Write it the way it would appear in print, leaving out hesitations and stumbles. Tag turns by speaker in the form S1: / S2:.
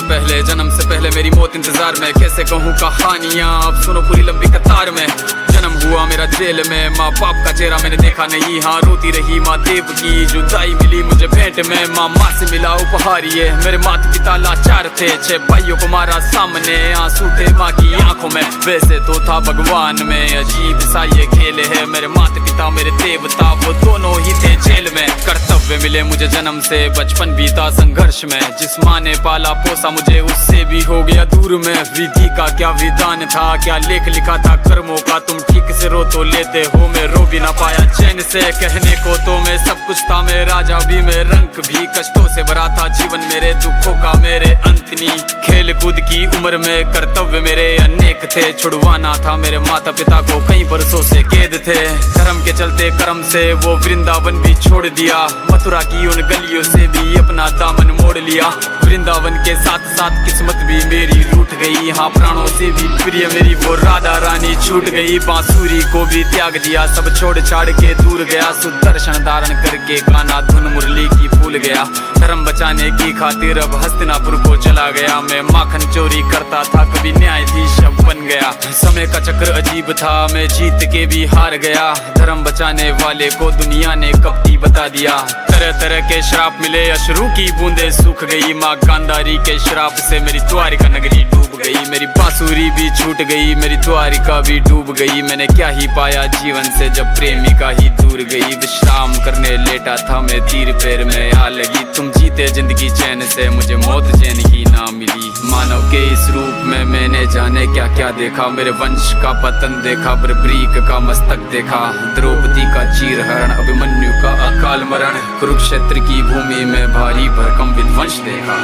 S1: जन्म से पहले मेरी मौत इंतजार में, कैसे कहूँ कहानियाँ अब सुनो पूरी लंबी कतार में। जन्म हुआ मेरा जेल में, माँ बाप का चेहरा मैंने देखा नहीं, हाँ रोती रही माँ देव की जुदाई मिली मुझे भेंट में। माँ से मिला उपहार ये, मेरे माता पिता लाचार थे, 6 भाइयों को मारा सामने, आंसू थे माँ की आंखों में। वैसे तो था भगवान में, अजीब सा ये खेल है, मेरे माता पिता मेरे देवता वो दोनों ही थे जेल में। कर्तव्य मिले मुझे जन्म से, बचपन बीता संघर्ष में, जिस माँ ने पाला पोसा मुझे उससे भी हो गया दूर में। विधि का क्या विधान था, क्या लेख लिखा था कर्मों का, तुम ठीक से रो तो लेते हो, मैं रो भी ना पाया चैन से। कहने को तो मैं सब कुछ था, मैं राजा भी मैं रंक भी, कष्टों से भरा था जीवन मेरे, दुखों का मेरे अंत नहीं। खेल कूद की उम्र में कर्तव्य मेरे अनेक थे, छुड़वाना था मेरे माता पिता को, कई बरसों से कैद थे। धर्म के चलते कर्म से वो वृंदावन भी छोड़ दिया, मथुरा की उन गलियों से भी अपना दामन मोड़ लिया। वृंदावन के साथ साथ किस्मत भी मेरी रूठ गई, हाँ प्राणों से भी प्रिय मेरी वो राधा रानी छूट गई। बांसुरी को भी त्याग दिया, सब छोड़ छाड़ के दूर गया, सुदर्शन धारण करके गाना धुन मुरली की भूल गया। धर्म बचाने की खातिर अब हस्तिनापुर को चला गया, मैं माखन चोरी करता था कभी न्यायाधीश अब बन गया। समय का चक्र अजीब था, मैं जीत के भी हार गया, धर्म बचाने वाले को दुनिया ने कपटी बता दिया। तरह तरह के श्राप मिले, अश्रु की बूंदे सूख गई, माँ गांधारी के श्राप से मेरी द्वारिका नगरी डूब गई। मेरी बांसुरी भी छूट गई, मेरी द्वारिका भी डूब गई। मैंने क्या ही पाया जीवन से जब प्रेमिका ही दूर गई। विश्राम करने लेटा था मैं, तीर पैर में आ लगी, तुम जीते जिंदगी चैन से, मुझे मौत चैन ही ना मिली। मानव के इस रूप में मैंने जाने क्या क्या देखा, मेरे वंश का पतन देखा, बर्बरीक का मस्तक देखा, द्रौपदी का चीरहरण, अभिमन्यु का अकाल मरण, कुरुक्षेत्र की भूमि में भारी भरकम विध्वंस देखा।